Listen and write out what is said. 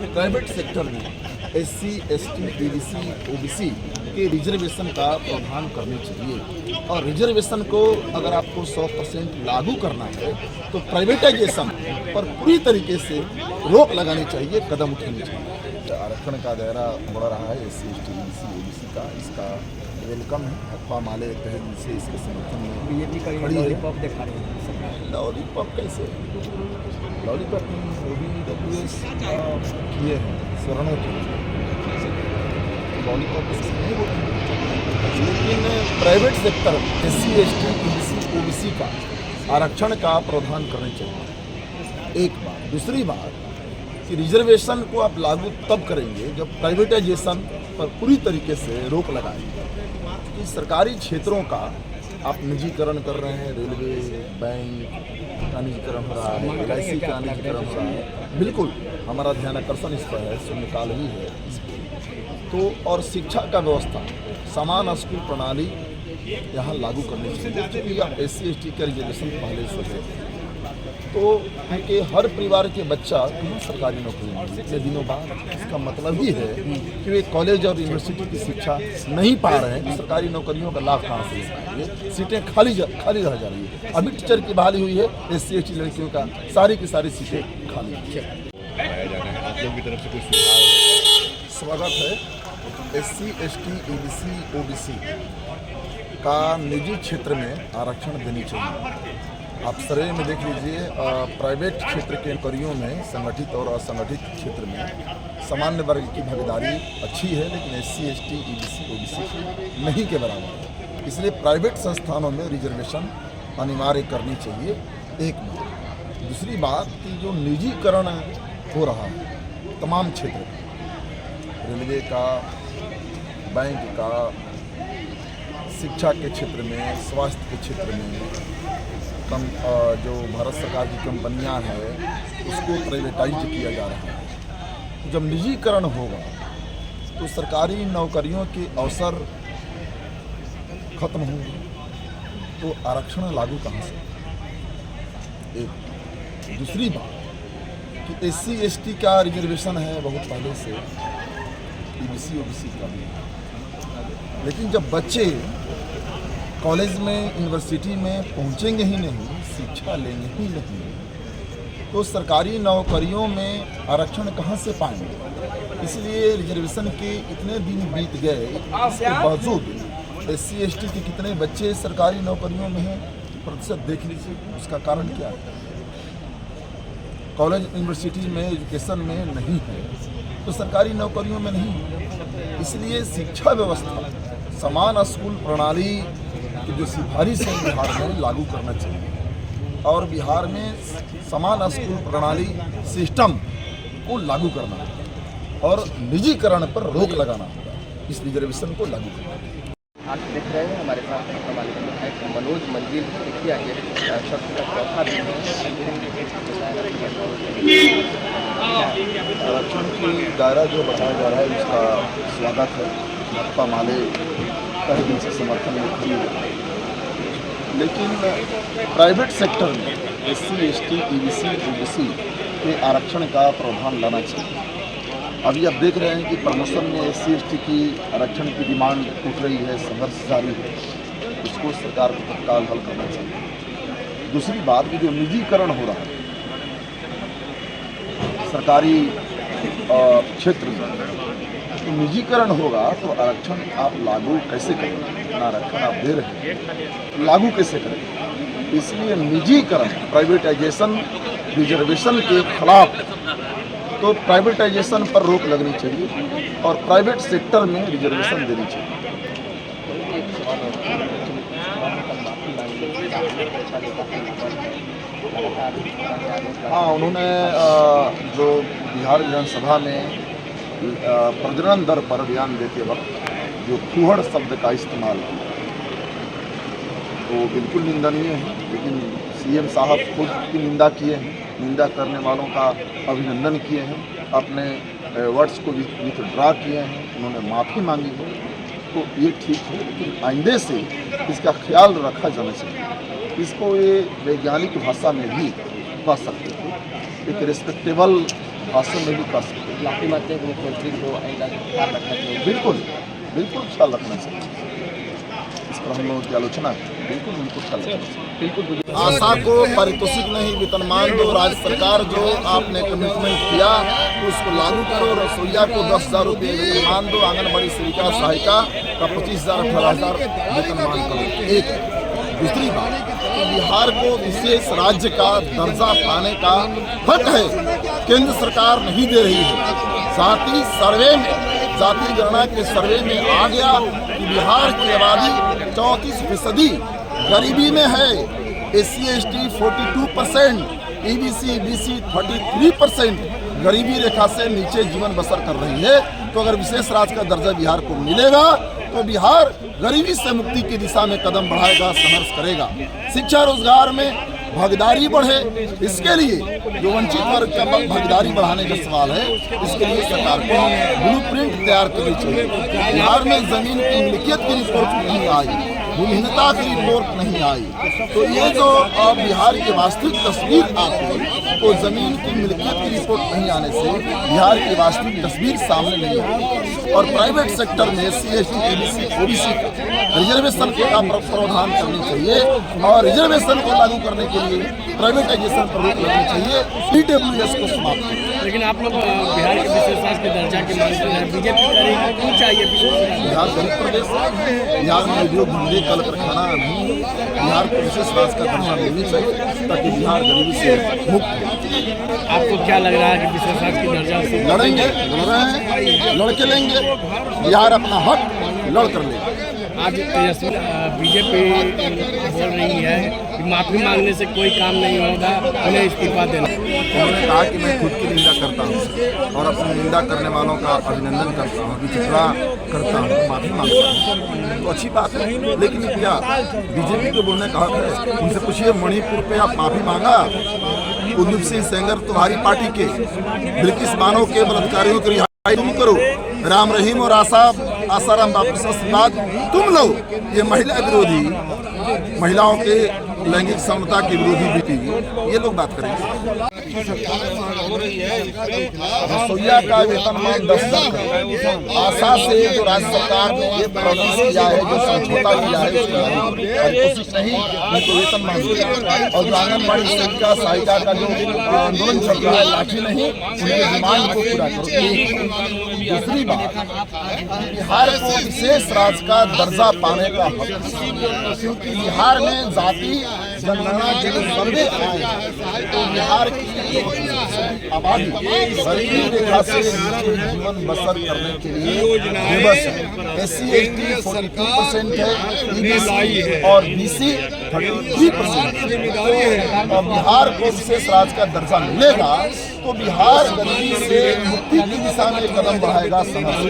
Private sector में SC, ST, EBC, OBC के reservation का प्रावधान करने चाहिए। और रिजर्वेशन को अगर आपको 100% लागू करना है तो प्राइवेटाइजेशन पर पूरी तरीके से रोक लगानी चाहिए, कदम उठानी चाहिए। आरक्षण का दायरा बढ़ रहा है एससी, एसटी, ईबीसी, ओबीसी का, इसका वेलकम है। हथवा माले तहे दिल से इसके समर्थन में बीजेपी का खड़ी है। लॉलीपॉप दिखा रही है। लॉलीपॉप कैसे? लॉलीपॉप OBWS किए हैं शरणों के लॉलीपॉप नहीं होती, लेकिन private sector SC, ST, EBC, OBC का आरक्षण का प्रावधान करने चाहिए, एक बात। दूसरी बात कि रिजर्वेशन को आप लागू तब करेंगे जब प्राइवेटाइजेशन पर पूरी तरीके से रोक लगाएंगे। कि सरकारी क्षेत्रों का आप निजीकरण कर रहे हैं, रेलवे, बैंक का निजीकरण हो रहा है, LIC का निजीकरण हो रहा है। बिल्कुल हमारा ध्यान आकर्षण इस पर है, शून्यकाल भी है इस पर। तो और शिक्षा का व्यवस्था, समान स्कूल प्रणाली यहाँ लागू करनी चाहिए। क्योंकि आप SC, ST का रिजर्वेशन पहले से है तो उनके हर परिवार के बच्चा सरकारी नौकरी मिले इतने दिनों बाद। इसका मतलब ही है कि वे कॉलेज और यूनिवर्सिटी की शिक्षा नहीं पा रहे हैं, तो सरकारी नौकरियों का लाभ कहाँ से ले पाएंगे। सीटें खाली रह जा रही है। अभी टीचर की बहाली हुई है, SC, ST लड़कियों का सारी की सारी सीटें खाली है। आप लोगों की तरफ से कोई सुझाव? स्वागत है। SC, ST, EBC, OBC का निजी क्षेत्र में आरक्षण देनी चाहिए। आप सर्वे में देख लीजिए, प्राइवेट क्षेत्र के नौकरियों में संगठित और असंगठित क्षेत्र में सामान्य वर्ग की भागीदारी अच्छी है, लेकिन SC, ST, EBC, OBC नहीं के बराबर है। इसलिए प्राइवेट संस्थानों में रिजर्वेशन अनिवार्य करनी चाहिए, एक बात। दूसरी बात कि जो निजीकरण हो रहा है तमाम क्षेत्र में, रेलवे का, बैंक का, शिक्षा के क्षेत्र में, स्वास्थ्य के क्षेत्र में, जो भारत सरकार की कंपनियां हैं उसको प्राइवेटाइज किया जा रहा है। जब निजीकरण होगा तो सरकारी नौकरियों के अवसर खत्म होंगे, तो आरक्षण लागू कहाँ से? एक। दूसरी बात कि SC, ST का रिजर्वेशन है बहुत पहले से, EBC, OBC का भी, लेकिन जब बच्चे कॉलेज में, यूनिवर्सिटी में पहुंचेंगे ही नहीं, शिक्षा लेंगे ही नहीं, तो सरकारी नौकरियों में आरक्षण कहां से पाएंगे। इसलिए रिजर्वेशन के इतने दिन बीत गए, इसके बावजूद SC, ST के कितने बच्चे सरकारी नौकरियों में हैं, प्रतिशत देख लीजिए। उसका कारण क्या है? कॉलेज, यूनिवर्सिटी में, एजुकेशन में नहीं है तो सरकारी नौकरियों में नहीं है। इसलिए शिक्षा व्यवस्था, समान स्कूल प्रणाली की जो सिफारिश है बिहार में लागू करना चाहिए और बिहार में समान स्कूल प्रणाली सिस्टम को लागू करना होगा और निजीकरण पर रोक लगाना होगा, इस रिजर्वेशन को लागू करना। आप देख रहे हैं हमारे साथ मनोज मंजिल मुखिया के सत्र का चौथा दिन आरक्षण की दायरा जो बढ़ाया जा रहा है उसका स्वागत है। हथवा माले कई दिन से समर्थन में खड़ी है, लेकिन प्राइवेट सेक्टर में SC, ST, EBC, OBC के आरक्षण का प्रावधान लाना चाहिए। अभी आप देख रहे हैं कि प्रमोशन में SC, ST की आरक्षण की डिमांड उठ रही है, संघर्ष जारी है, इसको सरकार को तत्काल हल करना चाहिए। दूसरी बात कि जो निजीकरण हो रहा है सरकारी क्षेत्र में, तो निजीकरण होगा तो आरक्षण आप लागू कैसे करेंगे? आरक्षण आप दे रहे हैं, लागू कैसे करेंगे? इसलिए निजीकरण, प्राइवेटाइजेशन, रिजर्वेशन के खिलाफ, तो प्राइवेटाइजेशन पर रोक लगनी चाहिए और प्राइवेट सेक्टर में रिजर्वेशन देनी चाहिए। हाँ, उन्होंने जो बिहार विधानसभा में प्रजनन दर पर बयान देते वक्त जो फूहड़ शब्द का इस्तेमाल किया वो बिल्कुल निंदनीय है, लेकिन CM साहब खुद की निंदा किए हैं, निंदा करने वालों का अभिनंदन किए हैं, अपने वर्ड्स को विथड्रा किए हैं, उन्होंने माफ़ी मांगी है, तो ये ठीक है, लेकिन आइंदे से इसका ख्याल रखा जाना चाहिए। इसको ये वैज्ञानिक भाषा में भी कह सकते थे, एक रिस्पेक्टेबल हासिल नहीं कर सकते। आप मानते हैं कि मुख्यमंत्री को आइंदा ख्याल रखना चाहिए? बिल्कुल बिल्कुल ख्याल रखना चाहिए, इस पर हम लोगों की आलोचना बिल्कुल बिल्कुल ख्याल रखना चाहिए। बिल्कुल आशा को पारितोषिक नहीं वेतनमान दो, राज्य सरकार जो आपने कमिटमेंट किया उसको लागू करो, रसोईया को 10,000 रुपये वेतनमान दो, आंगनबाड़ी सेविका सहायिका का 25,000 18,000 वेतनमान करो। एक दूसरी बात, बिहार को विशेष राज्य का दर्जा पाने का हक है, केंद्र सरकार नहीं दे रही है। साथ ही सर्वे में, जाति गणना के सर्वे में आ गया कि बिहार की आबादी 34% गरीबी में है, SC ST 42%, EBC BC 33% गरीबी रेखा से नीचे जीवन बसर कर रही है। तो अगर विशेष राज्य का दर्जा बिहार को मिलेगा तो बिहार गरीबी से मुक्ति की दिशा में कदम बढ़ाएगा, संघर्ष करेगा। शिक्षा रोजगार में भागीदारी बढ़े, इसके लिए जो वंचित वर्ग का भागीदारी बढ़ाने का सवाल है, इसके लिए सरकार को ब्लूप्रिंट तैयार करनी चाहिए। बिहार में जमीन की मिल्कियत की रिपोर्ट नहीं आई, भूमिहीनता की रिपोर्ट नहीं आई, तो ये जो बिहार की वास्तविक तस्वीर आती तो जमीन की मिल्कियत की रिपोर्ट नहीं आने से बिहार की वास्तविक तस्वीर सामने नहीं आती। और प्राइवेट सेक्टर में SC ST EBC OBC का रिजर्वेशन का प्रावधान करनी चाहिए और रिजर्वेशन को लागू करने के लिए प्राइवेटाइजेशन पर रोक लगनी चाहिए, PWS को समाप्त करें। लेकिन आप लोग बिहार के विशेष राज्य के दर्जा की मांग कर रहे हैं, बीजेपी करेगी, क्यों चाहिए विशेष राज्य? बिहार गरीब प्रदेश है, बिहार में उद्योग धंधे कल कारखाना नहीं, बिहार को विशेष राज्य का दर्जा मिलनी चाहिए ताकि बिहार गरीबी से मुक्त हो। आपको क्या लग रहा है कि विशेष राज्य की दर्जा से लड़ेंगे, लड़ रहे हैं, लड़के लेंगे, बिहार अपना हक लड़ कर लेगा। आज तेजस्वी बीजेपी बोल रही है कि माफी मांगने से कोई काम नहीं होगा, उन्हें इस्तीफा देना। उन्होंने कहा कि मैं खुद की निंदा करता हूँ और अपनी निंदा करने वालों का अभिनंदन करता हूँ, विचित्रा करता हूँ, माफी मांगता हूँ, तो अच्छी बात है। लेकिन क्या बीजेपी के बोलने का हक है? उनसे पूछिए मणिपुर पे आप माफी मांगा, कुलदीप सिंह सेंगर तुम्हारी पार्टी के, बिल्किस बानो के बलात्कारियों की रिहाई तुम करो, राम रहीम और आसाराम बापू से बाद तुम लोग, ये महिला विरोधी, महिलाओं के लैंगिक समता के विरोधी भी ये लोग बात करेंगे। रसोईया का वेतनमान 10,000 आशा से जो राज्य सरकार ने ये प्रावधान किया है, जो समझौता किया है, कोशिश नहीं उनको वेतनमान दिया। और जो आंगनबाड़ी सेविका सहायिका का जो आंदोलन चल रहा है, लाठी नहीं, उनके डिमांड को पूरा करो। दूसरी बात, बिहार को विशेष राज्य का दर्जा पाने का हक, क्योंकि बिहार में जाति जनगणना के सर्वे आए तो बिहार की आबादी गरीबी रेखा से नीचे जीवन बसर करने के लिए विवश है। SC ST 42% है, EBC और BC 33%। और बिहार को विशेष राज्य का दर्जा मिलेगा तो बिहार गरीबी से मुक्ति की दिशा में कदम बढ़ाएगा, संघर्ष